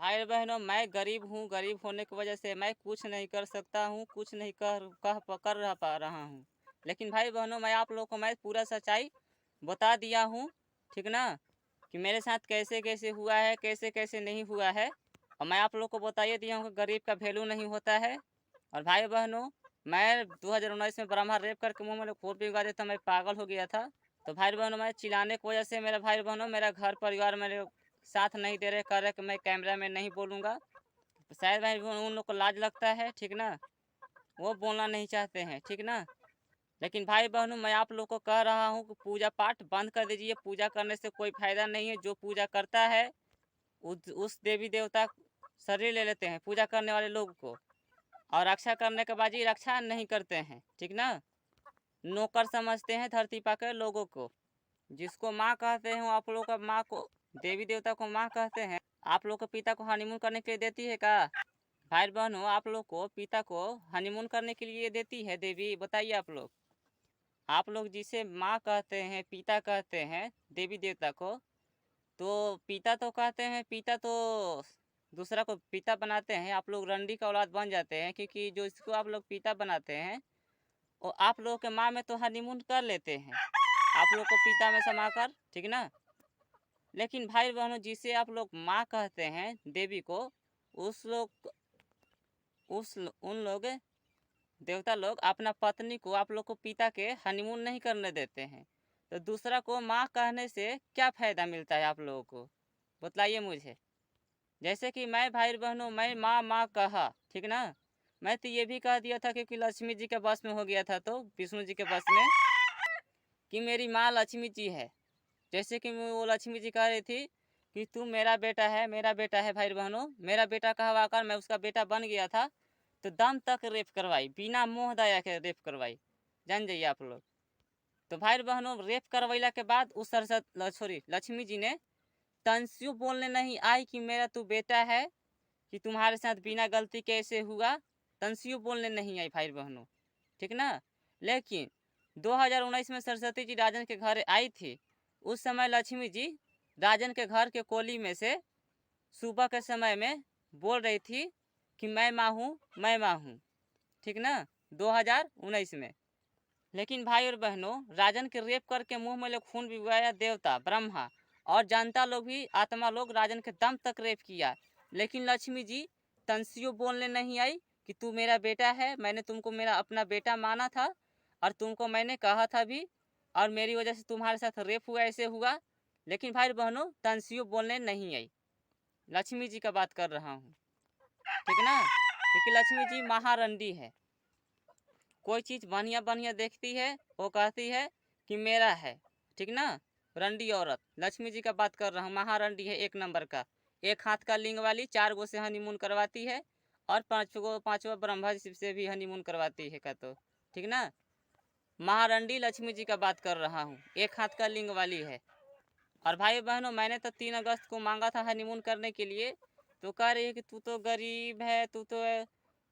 भाई बहनों, मैं गरीब हूँ। गरीब होने की वजह से मैं कुछ नहीं कर सकता हूँ, कुछ नहीं कर रहा पा रहा हूँ। लेकिन भाई बहनों, मैं आप लोगों को मैं पूरा सच्चाई बता दिया हूँ, ठीक ना, कि मेरे साथ कैसे कैसे हुआ है, कैसे कैसे नहीं हुआ है। और मैं आप लोग को बताइए दिया हूँ कि गरीब का वैल्यू नहीं होता है। और भाई बहनों, मैं 2019 में ब्रह्मा रेप करके मुंह में फोड़ भी उगा देता, मैं पागल हो गया था। तो भाई बहनों, मैं चिल्लाने की वजह से मेरा भाई बहनों, मेरा घर परिवार मेरे साथ नहीं दे रहे, कह रहे कि मैं कैमरा में नहीं बोलूँगा। तो शायद भाई बहनों उन लोग को लाज लगता है, ठीक ना, वो बोलना नहीं चाहते हैं, ठीक ना। लेकिन भाई बहनों, मैं आप लोग को कह रहा हूँ कि पूजा पाठ बंद कर दीजिए। पूजा करने से कोई फायदा नहीं है। जो पूजा करता है उस देवी देवता शरीर ले लेते हैं पूजा करने वाले लोग को, और रक्षा करने के बाजी रक्षा नहीं करते हैं, ठीक ना। नौकर समझते हैं धरती पा के लोगों को। जिसको माँ कहते हैं आप लोग का माँ को, देवी देवता को माँ कहते हैं। आप लोग के पिता को हनीमून करने के लिए देती है का? भाई बहनों, आप लोग को पिता को हनीमून करने के लिए देती है देवी? बताइए आप लोग जिसे माँ कहते हैं, पिता कहते हैं देवी देवता को, तो पिता तो कहते हैं, पिता तो दूसरा को पिता बनाते हैं। आप लोग रंडी का औलाद बन जाते हैं, क्योंकि जो इसको आप लोग पिता बनाते हैं वो आप लोगों के माँ में तो हनीमून कर लेते हैं, आप लोग को पिता में समाकर, ठीक ना। लेकिन भाई बहनों, जिसे आप लोग माँ कहते हैं देवी को, उस लोग उन लोग देवता लोग अपना पत्नी को आप लोग को पिता के हनीमून नहीं करने देते हैं। तो दूसरा को माँ कहने से क्या फ़ायदा मिलता है आप लोगों को? बतलाइए मुझे। जैसे कि मैं भाई बहनों, मैं माँ माँ कहा, ठीक ना। मैं तो ये भी कह दिया था, क्योंकि लक्ष्मी जी के बस में हो गया था, तो विष्णु जी के बस में, कि मेरी माँ लक्ष्मी जी है। जैसे कि वो लक्ष्मी जी कह रही थी कि तू मेरा बेटा है, मेरा बेटा है। भाई बहनों, मेरा बेटा कहवाकर मैं उसका बेटा बन गया था, तो दम तक रेप करवाई, बिना मोह दया के रेप करवाई, जान जाइए आप लोग। तो भाई बहनों, रेप करवैला के बाद उस सॉरी लक्ष्मी जी ने तंस्यु बोलने नहीं आई कि मेरा तू बेटा है, कि तुम्हारे साथ बिना गलती कैसे हुआ। तंस्यु बोलने नहीं आई भाई बहनों, ठीक ना। लेकिन 2019 में सरस्वती जी राजन के घर आई थी। उस समय लक्ष्मी जी राजन के घर के कोली में से सुबह के समय में बोल रही थी कि मैं माँ हूँ, मैं माँ हूँ, ठीक ना, 2019 में। लेकिन भाई और बहनों, राजन के रेप करके मुंह में लोग खून पिघलाया देवता ब्रह्मा और जनता लोग भी, आत्मा लोग राजन के दम तक रेप किया। लेकिन लक्ष्मी जी तंसियों बोलने नहीं आई कि तू मेरा बेटा है, मैंने तुमको मेरा अपना बेटा माना था, और तुमको मैंने कहा था भी, और मेरी वजह से तुम्हारे साथ रेप हुआ, ऐसे हुआ। लेकिन भाई बहनों, तंसियों बोलने नहीं आई। लक्ष्मी जी का बात कर रहा हूँ, ठीक ना, क्योंकि लक्ष्मी जी महारंडी है। कोई चीज़ बढ़िया बढ़िया देखती है, वो कहती है कि मेरा है, ठीक ना। रंडी औरत लक्ष्मी जी का बात कर रहा हूँ, महारंडी है एक नंबर का। एक हाथ का लिंग वाली 4 गो से हनीमून करवाती है, और 5वां ब्रह्मा जी से भी हनीमून करवाती है का, तो ठीक ना। महारंडी लक्ष्मी जी का बात कर रहा हूँ, एक हाथ का लिंग वाली है। और भाई बहनों, मैंने तो 3 अगस्त को मांगा था हनीमून करने के लिए, तो कह रही है कि तू तो गरीब है, तू तो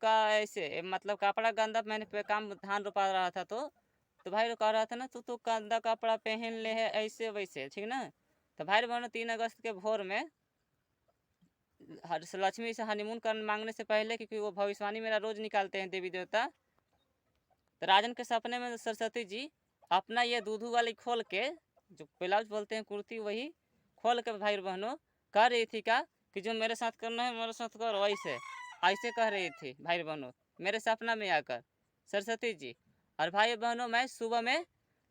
का ऐसे मतलब कपड़ा गंदा, मैंने पे काम धान रोपा रहा था, तो भाई कह रहा था ना, तू तो गंदा कपड़ा पहन ले है, ऐसे वैसे, ठीक ना। तो भाई बहनों, 3 अगस्त के भोर में लक्ष्मी से हनीमून कर मांगने से पहले, क्योंकि वो भविष्यवाणी मेरा रोज निकालते हैं देवी देवता, तो राजन के सपने में सरस्वती जी अपना ये दूधू वाली खोल के, जो ब्लाउज बोलते हैं कुर्ती, वही खोल के भाई बहनों कह रही थी का कि जो मेरे साथ करना है मेरे साथ करो, ऐसे ऐसे कह रही थी भाई बहनों, मेरे सपना में आकर सरस्वती जी। और भाई बहनों, मैं सुबह में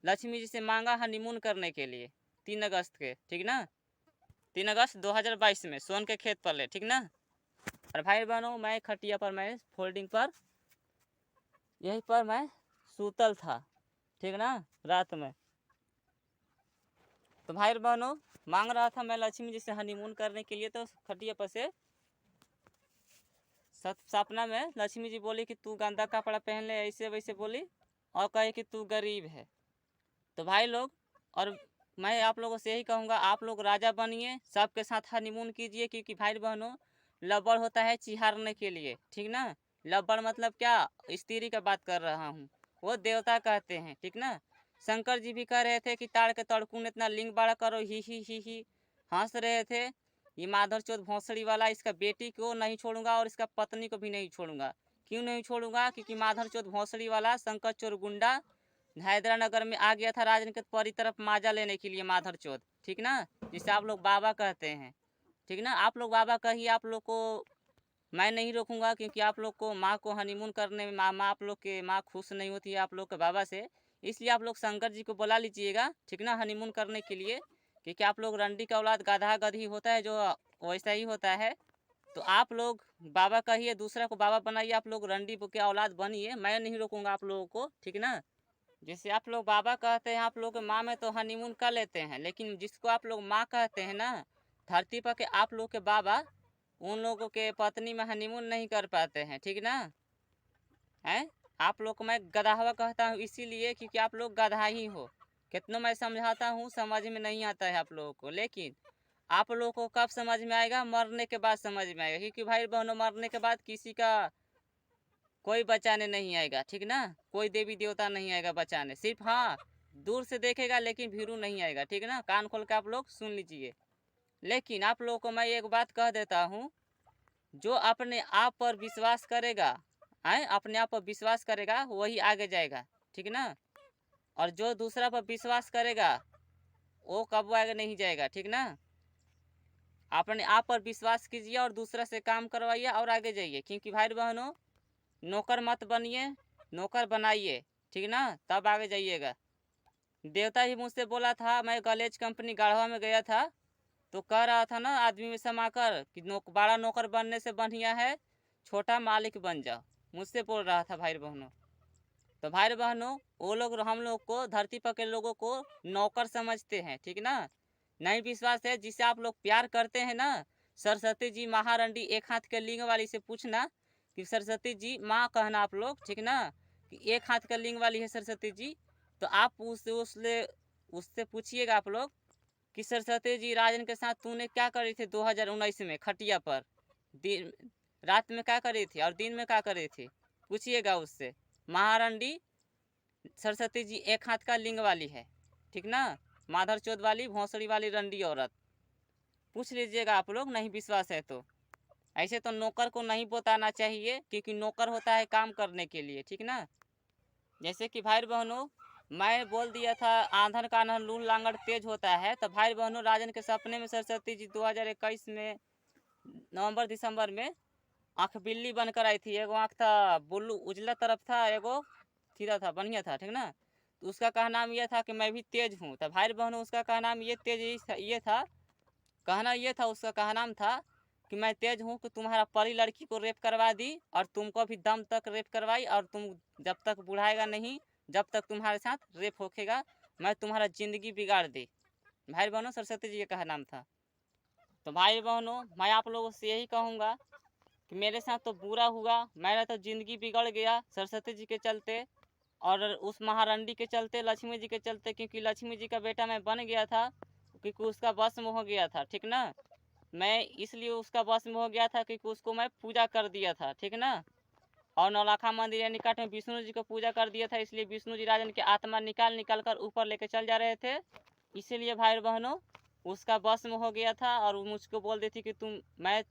लक्ष्मी जी से मांगा हनीमून करने के लिए 3 अगस्त के, ठीक ना, 3 अगस्त 2022 में सोन के खेत पर ले, ठीक ना। और भाई बहनों, मैं खटिया पर, मैं फोल्डिंग पर, यहीं पर मैं सूतल था, ठीक ना, रात में। तो भाई बहनों, मांग रहा था मैं लक्ष्मी जी से हनीमून करने के लिए, तो खटिया पर से सपना में लक्ष्मी जी बोली कि तू गंदा कपड़ा पहन ले, ऐसे वैसे बोली, और कहे कि तू गरीब है। तो भाई लोग, और मैं आप लोगों से यही कहूँगा, आप लोग राजा बनिए, सबके साथ हनीमून कीजिए, क्योंकि भाई बहनों, लबड़ होता है चिहारने के लिए, ठीक ना। लबड़ मतलब क्या, स्त्री का बात कर रहा हूँ, वो देवता कहते हैं, ठीक ना। शंकर जी भी कह रहे थे कि ताड़ के तड़कून इतना लिंग बड़ा करो, ही हंस रहे थे। ये माधर चौथ भोंसड़ी वाला इसका बेटी को नहीं छोड़ूंगा और इसका पत्नी को भी नहीं छोड़ूंगा। क्यों नहीं छोड़ूंगा? क्योंकि माधर चौथ भोंसड़ी वाला शंकर चोर गुंडा हैदरानगर में आ गया था राजनीतिक परी तरफ माजा लेने के लिए माधर चौथ, ठीक ना, जिसे आप लोग बाबा कहते हैं, ठीक ना। आप लोग बाबा कहिए, आप लोग को मैं नहीं रोकूंगा, क्योंकि आप लोग को माँ को हनीमून करने में माँ आप लोग के माँ खुश नहीं होती है आप लोग के बाबा से, इसलिए आप लोग शंकर जी को बुला लीजिएगा, ठीक ना, हनीमून करने के लिए। क्योंकि आप लोग रंडी का औलाद गधा गधी होता है जो वैसा ही होता है। तो आप लोग बाबा कहिए, दूसरा को बाबा बनाइए, आप लोग रंडी के औलाद बनिए, मैं नहीं रोकूंगा आप लोगों को, ठीक ना। जैसे आप लोग बाबा कहते हैं, आप लोग के माँ में तो हनीमून कर लेते हैं, लेकिन जिसको आप लोग माँ कहते हैं ना, धरती पर के आप लोग के बाबा उन लोगों के पत्नी में हनीमून नहीं कर पाते हैं, ठीक ना है। आप लोग को मैं गधावा कहता हूँ इसीलिए क्योंकि आप लोग गधा ही हो। कितना मैं समझाता हूँ समझ में नहीं आता है आप लोगों को, लेकिन आप लोगों को कब समझ में आएगा? मरने के बाद समझ में आएगा। क्योंकि भाई बहनों, मरने के बाद किसी का कोई बचाने नहीं आएगा, ठीक ना। कोई देवी देवता नहीं आएगा बचाने, सिर्फ हाँ दूर से देखेगा लेकिन भीरू नहीं आएगा, ठीक ना। कान खोल के आप लोग सुन लीजिए। लेकिन आप लोगों को मैं एक बात कह देता हूँ, जो अपने आप पर विश्वास करेगा, आए अपने आप पर विश्वास करेगा वही आगे जाएगा, ठीक ना। और जो दूसरा पर विश्वास करेगा वो कब आगे नहीं जाएगा, ठीक ना। अपने आप पर विश्वास कीजिए और दूसरा से काम करवाइए और आगे जाइए। क्योंकि भाई बहनों, नौकर मत बनिए, नौकर बनाइए, ठीक ना, तब आगे जाइएगा। देवता ही मुझसे बोला था, मैं कॉलेज कंपनी गाढ़वा में गया था तो कह रहा था ना आदमी में समाकर कि बड़ा नौकर बनने से बढ़िया है छोटा मालिक बन जाओ, मुझसे बोल रहा था भाई बहनों। तो भाई बहनों, वो लोग हम लोग को धरती पर के लोगों को नौकर समझते हैं, ठीक ना। नहीं विश्वास है, जिसे आप लोग प्यार करते हैं ना, सरस्वती जी महारंडी एक हाथ के लिंग वाली से पूछना कि सरस्वती जी माँ कहना आप लोग, ठीक ना, कि एक हाथ का लिंग वाली है सरस्वती जी। तो आप उससे पूछिएगा आप लोग कि सरस्वती जी राजन के साथ तूने क्या करी थी 2019 में खटिया पर, दिन रात में क्या करी थी और दिन में क्या करी थी, पूछिएगा उससे। महारंडी सरस्वती जी एक हाथ का लिंग वाली है, ठीक ना, माधर चौथ वाली भोंसड़ी वाली रंडी औरत, पूछ लीजिएगा आप लोग, नहीं विश्वास है तो। ऐसे तो नौकर को नहीं बताना चाहिए, क्योंकि नौकर होता है काम करने के लिए, ठीक ना। जैसे कि भाई बहनों, मैं बोल दिया था आंधन कान्हन लूल लांगड़ तेज होता है, तो भाई बहनों राजन के सपने में सरस्वती जी 2021 में नवंबर दिसंबर में आँख बिल्ली बनकर आई थी। एगो आँख था बुल्लू उजला तरफ था, एगो सीधा था, बढ़िया था, ठीक ना। तो उसका कहा नाम ये था कि मैं भी तेज हूँ। तो भाई बहनों, उसका कहा नाम ये तेज ये था, कहना ये था, उसका कहा नाम था कि मैं तेज हूँ कि तुम्हारा परी लड़की को रेप करवा दी और तुमको भी दम तक रेप करवाई, और तुम जब तक बुढ़ाएगा नहीं, जब तक तुम्हारे साथ रेप होखेगा, मैं तुम्हारा ज़िंदगी बिगाड़ दी। भाई बहनों, सरस्वती जी का कहा नाम था। तो भाई बहनों, मैं आप लोगों से यही कहूँगा कि मेरे साथ तो बुरा हुआ, मेरा तो ज़िंदगी बिगड़ गया सरस्वती जी के चलते और उस महारंडी के चलते, लक्ष्मी जी के चलते। क्योंकि लक्ष्मी जी का बेटा मैं बन गया था, क्योंकि उसका वश में हो गया था, ठीक ना। मैं इसलिए उसका वश में हो गया था क्योंकि उसको मैं पूजा कर दिया था, ठीक ना। और नौलखा मंदिर या निकट में विष्णु जी को पूजा कर दिया था, इसलिए विष्णु जी राजन की आत्मा निकाल निकाल कर ऊपर लेके चल जा रहे थे। इसीलिए भाई बहनों, उसका वश में हो गया था और मुझको बोल दी थी कि मैं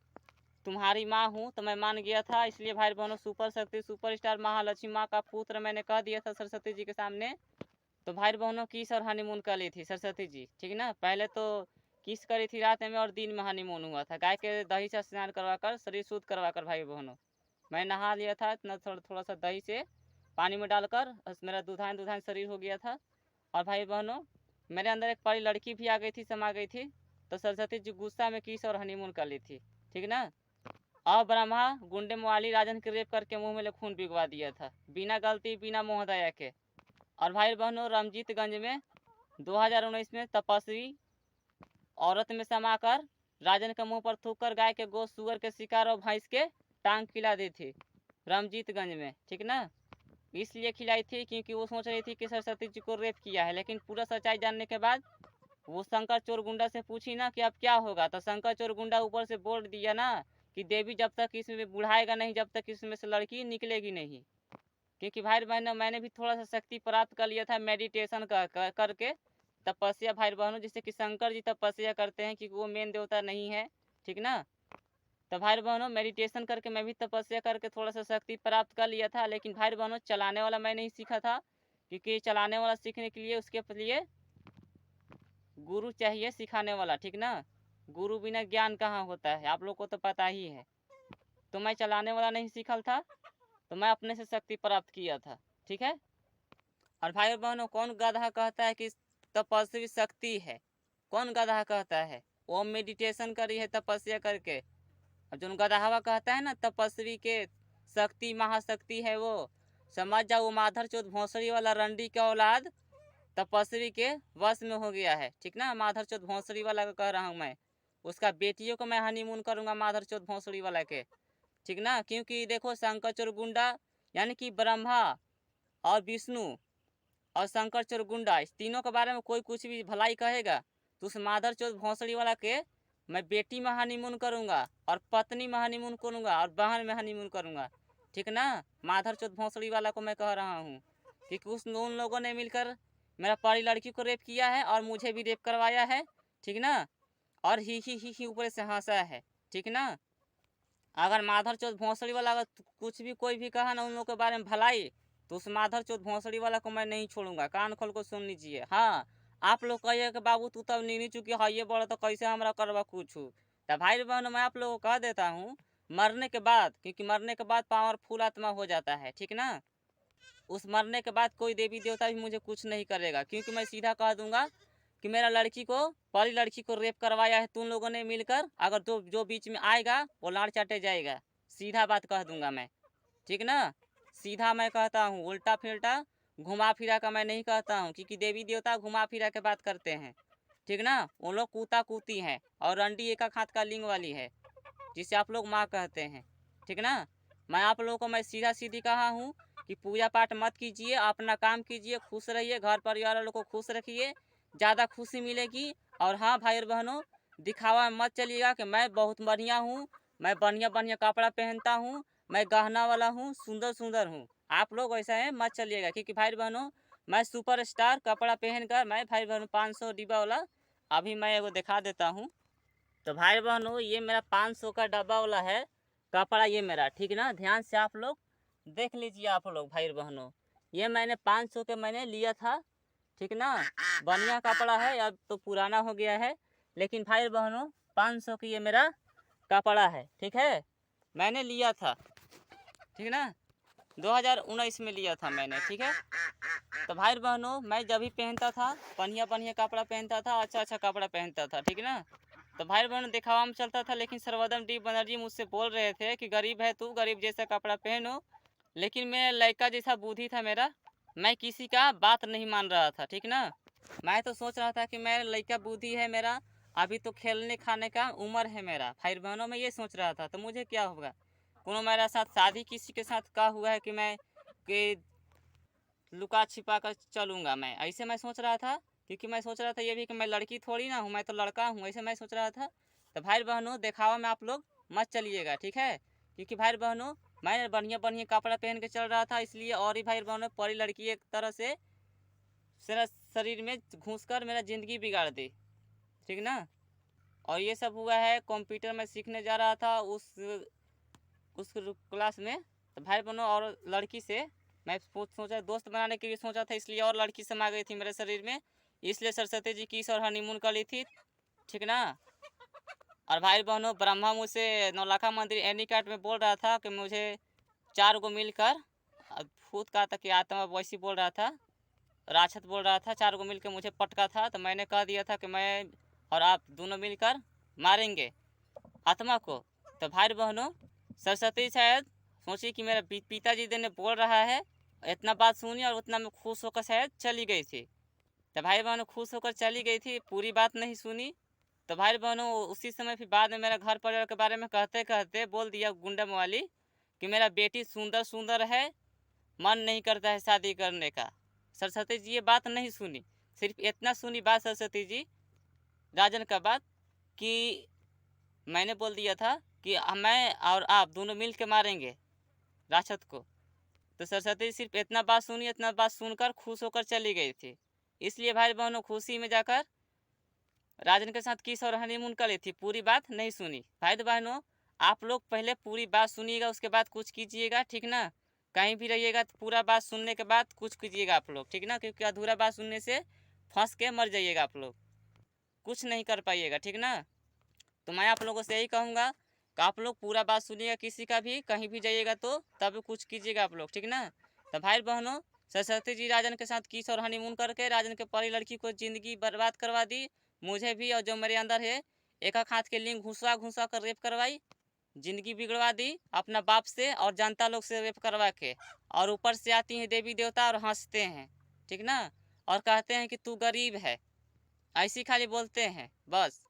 तुम्हारी माँ हूँ, तो मैं मान गया था। इसलिए भाई बहनों, सुपर शक्ति सुपर स्टार महालक्ष्मी माँ का पुत्र मैंने कह दिया था सरस्वती जी के सामने। तो भाई बहनों, किस और हनीमून कर ली थी सरस्वती जी, ठीक ना। पहले तो किस करी थी रात में और दिन में हनीमून हुआ था, गाय के दही से स्नान करवा कर, शरीर शुद्ध करवा कर। भाई बहनों, मैं नहा लिया था इतना, थोड़ा थोड़ा सा दही से पानी में डालकर, मेरा दुधान दुधान शरीर हो गया था। और भाई बहनों, मेरे अंदर एक बड़ी लड़की भी आ गई थी, समा गई थी। तो सरस्वती जी गुस्सा में किस और हनीमून कर ली थी, ठीक ना। और ब्रह्मा गुंडे मवाली राजन के रेप करके मुंह में खून पिघवा दिया था, बिना गलती बिना मोहदया के। और भाई बहनों, रमजीतगंज में 2019 में तपस्वी औरत में समाकर राजन के मुंह पर थूक कर गाय के गोश्त, सुअर के शिकार और भैंस के टांग खिला दी थी रमजीतगंज में, ठीक ना। इसलिए खिलाई थी क्योंकि वो सोच रही थी कि सरस्वती जी को रेप किया है, लेकिन पूरा सच्चाई जानने के बाद वो शंकर चोर गुंडा से पूछी ना कि अब क्या होगा, तो शंकर चोर गुंडा ऊपर से बोल दिया ना कि देवी जब तक इसमें बुढ़ाएगा नहीं, जब तक इसमें से लड़की निकलेगी नहीं। क्योंकि भाई बहनों, मैंने भी थोड़ा सा शक्ति प्राप्त कर लिया था मेडिटेशन करके, तपस्या। भाई बहनों, जिससे कि शंकर जी तपस्या करते हैं, क्योंकि वो मेन देवता नहीं है, ठीक ना। तो भाई बहनों मेडिटेशन करके मैं भी तपस्या करके थोड़ा सा शक्ति प्राप्त कर लिया था, लेकिन भाई बहनों चलाने वाला मैं नहीं सीखा था, क्योंकि चलाने वाला सीखने के लिए उसके लिए गुरु चाहिए सिखाने वाला, ठीक ना। गुरु बिना ज्ञान कहाँ होता है, आप लोग को तो पता ही है। तो मैं चलाने वाला नहीं सीखा था, तो मैं अपने से शक्ति प्राप्त किया था, ठीक है। और भाई बहनों कौन गधा कहता है कि तपस्वी शक्ति है? कौन गधा कहता है? वो मेडिटेशन करी है तपस्या करके। और जो गधावा कहता है ना तपस्वी के शक्ति महाशक्ति है, वो समझ जाओ वो माधर चौथ भोंसड़ी वाला रंडी का औलाद तपस्वी के वश में हो गया है, ठीक ना। माधर चौथ भोंसड़ी वाला का कह रहा हूँ मैं, उसका बेटियों को मैं हनीमून करूँगा माधर चौथ भोंसड़ी वाला के, ठीक ना। क्योंकि देखो शंकर चोरगुंडा यानी कि ब्रह्मा और विष्णु और शंकर चोरगुंडा इस तीनों के बारे में कोई कुछ भी भलाई कहेगा तो उस माधर चौथ भोंसड़ी वाला के मैं बेटी में हनीमून करूँगा और पत्नी में हनीमून करूँगा और बहन में हनीमून करूँगा, ठीक ना। माधर चौथ भोंसड़ी वाला को मैं कह रहा हूँ, क्योंकि उन लोगों ने मिलकर मेरा परी लड़की को रेप किया है और मुझे भी रेप करवाया है, ठीक ना। और ही ऊपर से हंसा है, ठीक ना। अगर माधर चौथ भोंसड़ी वाला अगर कुछ भी कोई भी कहा ना उन लोगों के बारे में भलाई, तो उस माधर चौथ भोंसड़ी वाला को मैं नहीं छोड़ूंगा। कान खोल को सुन लीजिए। हाँ, आप लोग कहिए कि बाबू तू तब नीनी चुकी है ये बड़ा तो कैसे हमरा करवा कुछ। तो भाई बहन मैं आप लोगों को कह देता हूँ मरने के बाद, क्योंकि मरने के बाद पावरफुल आत्मा हो जाता है, ठीक ना। उस मरने के बाद कोई देवी देवता भी मुझे कुछ नहीं करेगा, क्योंकि मैं सीधा कह दूंगा कि मेरा लड़की को परी लड़की को रेप करवाया है तुम लोगों ने मिलकर, अगर जो जो बीच में आएगा वो लाड़ चाटे जाएगा। सीधा बात कह दूंगा मैं, ठीक ना। सीधा मैं कहता हूँ, उल्टा फिल्टा घुमा फिरा का मैं नहीं कहता हूँ, क्योंकि देवी देवता घुमा फिरा के बात करते हैं, ठीक ना। वो लोग कूता कूती हैं और रंडी एक हाथ का लिंग वाली है जिसे आप लोग माँ कहते हैं, ठीक ना। मैं आप लोगों को मैं सीधा सीधी कहा हूँ कि पूजा पाठ मत कीजिए, अपना काम कीजिए, खुश रहिए, घर परिवार वालों को खुश रखिए, ज़्यादा खुशी मिलेगी। और हाँ भाई और बहनों दिखावा मत चलिएगा कि मैं बहुत बढ़िया हूँ, मैं बढ़िया बढ़िया कपड़ा पहनता हूँ, मैं गहना वाला हूँ, सुंदर सुंदर हूँ। आप लोग ऐसा है मत चलिएगा, क्योंकि भाई बहनों मैं सुपर स्टार कपड़ा पहन कर मैं भाई बहनों 500 डिब्बा वाला अभी मैं वो दिखा देता हूँ। तो भाई बहनों ये मेरा 500 का डब्बा वाला है कपड़ा, ये मेरा, ठीक ना। ध्यान से आप लोग देख लीजिए आप लोग भाई बहनों, ये मैंने 500 के मैंने लिया था, ठीक ना। बढ़िया कपड़ा है, अब तो पुराना हो गया है, लेकिन भाई बहनों 500 की ये मेरा कपड़ा है, ठीक है। मैंने लिया था, ठीक ना, 2019 में लिया था मैंने, ठीक है। तो भाई बहनों मैं जब भी पहनता था बढ़िया बढ़िया कपड़ा पहनता था, अच्छा अच्छा कपड़ा पहनता था, ठीक ना। तो भाई बहन दिखावा में चलता था, लेकिन सर्वोदम डी बनर्जी मुझसे बोल रहे थे कि गरीब है तू, गरीब जैसा कपड़ा पहनो। लेकिन मैं लड़का जैसा बुद्धि था मेरा, मैं किसी का बात नहीं मान रहा था, ठीक ना। मैं तो सोच रहा था कि मेरा लड़का बुद्धि है मेरा, अभी तो खेलने खाने का उम्र है मेरा। भाई बहनों मैं ये सोच रहा था, तो मुझे क्या होगा, कोनो मेरा साथ शादी किसी के साथ का हुआ है कि मैं कि लुका छिपा कर चलूँगा, मैं ऐसे मैं सोच रहा था। क्योंकि मैं सोच रहा था ये भी कि मैं लड़की थोड़ी ना हूँ, मैं तो लड़का हूँ, ऐसे मैं सोच रहा था। तो भाई बहनों दिखावा में आप लोग मत चलिएगा, ठीक है। क्योंकि भाई बहनों मैं बढ़िया बढ़िया कपड़ा पहन के चल रहा था, इसलिए और ही भाई बहनों परी लड़की एक तरह से मेरा शरीर में घुस कर मेरा ज़िंदगी बिगाड़ दी, ठीक ना। और ये सब हुआ है कंप्यूटर में सीखने जा रहा था उस क्लास में। तो भाई बहनों और लड़की से मैं सोचा दोस्त बनाने के लिए सोचा था, इसलिए और लड़की समा गई थी मेरे शरीर में, इसलिए सरस्वती जी की और हनीमून कर ली थी, ठीक ना। और भाई बहनों ब्रह्मा मुझसे नौलखा मंदिर एनी कार्ड में बोल रहा था कि मुझे 4 को मिलकर भूत का था कि आत्मा वैसी बोल रहा था, राक्षस बोल रहा था, 4 को मिलकर मुझे पटका था। तो मैंने कह दिया था कि मैं और आप दोनों मिलकर मारेंगे आत्मा को। तो भाई बहनों सरस्वती शायद सोची कि मेरा पिताजी ने बोल रहा है, इतना बात सुनी और उतना में खुश होकर शायद चली गई थी। तो भाई बहनों खुश होकर चली गई थी, पूरी बात नहीं सुनी। तो भाई बहनों उसी समय फिर बाद में मेरा घर परिवार के बारे में कहते कहते बोल दिया गुंडम वाली कि मेरा बेटी सुंदर सुंदर है, मन नहीं करता है शादी करने का। सरस्वती जी ये बात नहीं सुनी, सिर्फ इतना सुनी बात सरस्वती जी राजन का बात कि मैंने बोल दिया था कि मैं और आप दोनों मिल के मारेंगे राक्षस को। तो सरस्वती सिर्फ इतना बात सुनी, इतना बात सुनकर खुश होकर चली गई थी। इसलिए भाई बहनों खुशी में जाकर राजन के साथ किस और हनीमून कर ली थी, पूरी बात नहीं सुनी। भाई बहनों, आप लोग पहले पूरी बात सुनिएगा, उसके बाद कुछ कीजिएगा, ठीक ना। कहीं भी रहिएगा तो पूरा बात सुनने के बाद कुछ कीजिएगा आप लोग, ठीक ना, क्योंकि अधूरा बात सुनने से फंस के मर जाइएगा आप लोग, कुछ नहीं कर पाइएगा, ठीक ना। तो मैं आप लोगों से यही कहूँगा कि आप लोग पूरा बात सुनिएगा, किसी का भी कहीं भी जाइएगा तो तब कुछ कीजिएगा आप लोग, ठीक ना। तो भाई बहनों, सरस्वती जी राजन के साथ किस और हनीमून करके राजन के परी लड़की को ज़िंदगी बर्बाद करवा दी, मुझे भी और जो मेरे अंदर है एक हाथ के लिंग घुसा घुसा कर रेप करवाई, ज़िंदगी बिगड़वा दी अपना बाप से और जनता लोग से रेप करवा के, और ऊपर से आती हैं देवी देवता और हंसते हैं, ठीक ना, और कहते हैं कि तू गरीब है, ऐसी खाली बोलते हैं बस।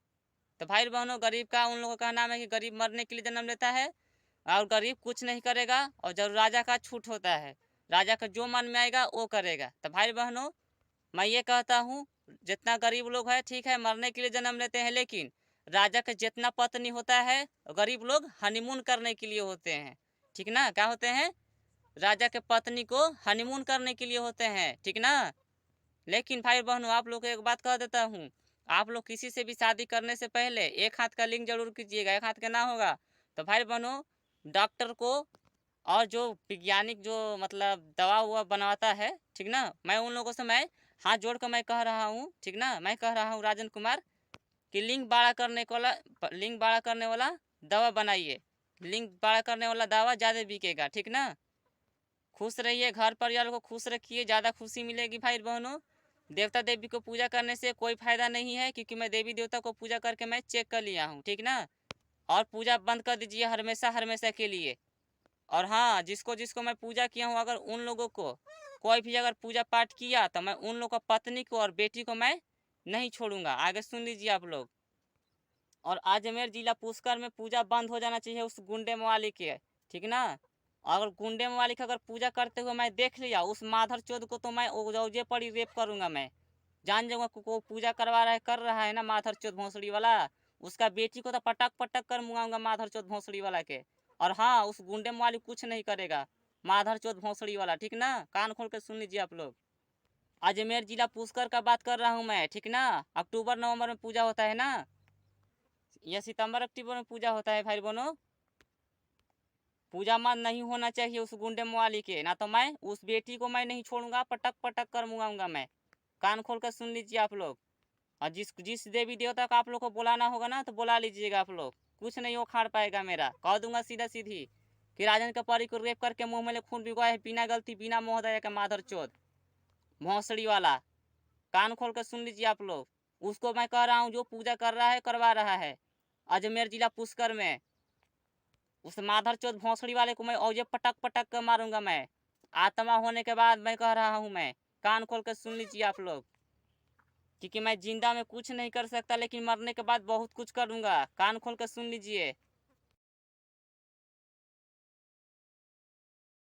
तो भाई बहनों, गरीब का उन लोगों का नाम है कि गरीब मरने के लिए जन्म लेता है, और गरीब कुछ नहीं करेगा, और जब राजा का छूट होता है, राजा का जो मन में आएगा वो करेगा। तो भाई बहनों, मैं ये कहता हूँ, जितना गरीब लोग है ठीक है मरने के लिए जन्म लेते हैं, लेकिन राजा का जितना पत्नी होता है गरीब लोग हनीमून करने के लिए होते हैं, ठीक ना। क्या होते हैं, राजा के पत्नी को हनीमून करने के लिए होते हैं, ठीक ना। लेकिन भाई बहनों, आप लोग को एक बात कह देता हूँ, आप लोग किसी से भी शादी करने से पहले एक हाथ का लिंक जरूर कीजिएगा, एक हाथ का ना होगा तो भाई बहनों, डॉक्टर को और जो वैज्ञानिक जो मतलब दवा हुआ बनवाता है, ठीक ना, मैं उन लोगों से मैं हाथ जोड़ कर मैं कह रहा हूँ, ठीक ना, मैं कह रहा हूँ राजन कुमार कि लिंग बाड़ा करने वाला दवा बनाइए, लिंग बाड़ा करने वाला दवा ज़्यादा बिकेगा, ठीक ना। खुश रहिए, घर परिवार को खुश रखिए, ज़्यादा खुशी मिलेगी भाई बहनों। देवता देवी को पूजा करने से कोई फायदा नहीं है, क्योंकि मैं देवी देवता को पूजा करके मैं चेक कर लिया हूँ, ठीक ना। और पूजा बंद कर दीजिए हमेशा हमेशा के लिए। और हाँ, जिसको जिसको मैं पूजा किया हूँ, अगर उन लोगों को कोई भी अगर पूजा पाठ किया तो मैं उन लोगों को पत्नी को और बेटी को मैं नहीं छोड़ूंगा। आगे सुन लीजिए आप लोग। और अजमेर जिला पुष्कर में पूजा बंद हो जाना चाहिए उस गुंडे मवाली के, ठीक ना। अगर गुंडे मवाली की अगर पूजा करते हुए मैं देख लिया उस माधर चौध को, तो मैं ओजे पड़ी रेप करूंगा मैं। जान जाऊंगा को पूजा करवा रहा है, कर रहा है ना माधर चौथ भोंसड़ी वाला, उसका बेटी को तो पटक पटक कर मुआऊंगा माधर चौथ भोंसड़ी वाला के। और हाँ, उस गुंडे वाली कुछ नहीं करेगा माधर चौथ भोंसड़ी वाला, ठीक ना। कान खोल के सुन लीजिए आप लोग। अजमेर जिला पुष्कर का बात कर रहा हूँ मैं, ठीक ना। अक्टूबर नवंबर में पूजा होता है ना, या सितंबर अक्टूबर में पूजा होता है भाई बहनों। पूजा मत नहीं होना चाहिए उस गुंडे मवाली के, ना तो मैं उस बेटी को मैं नहीं छोड़ूंगा, पटक पटक कर मुआऊंगा मैं। कान खोल कर सुन लीजिए आप लोग। और जिस जिस देवी देवता का आप लोग को बुलाना होगा ना तो बुला लीजिएगा आप लोग, कुछ नहीं वो खाड़ पाएगा मेरा, कह दूंगा सीधा सीधी कि राजन के परी को रेप करके मुंह में खून भिगवाए है, बिना गलती बिना मोहदया का माधर चौथ भोंसड़ी वाला। कान खोल कर सुन लीजिए आप लोग। उसको मैं कह रहा हूँ जो पूजा कर रहा है करवा रहा है अजमेर जिला पुष्कर में, उस माधर चौथ भोंसड़ी वाले को मैं औजे पटक पटक कर मारूंगा मैं। आत्मा होने के बाद मैं कह रहा हूँ मैं, कान खोल कर सुन लीजिए आप लोग। क्योंकि मैं जिंदा में कुछ नहीं कर सकता, लेकिन मरने के बाद बहुत कुछ करूंगा। कान खोल कर सुन लीजिए।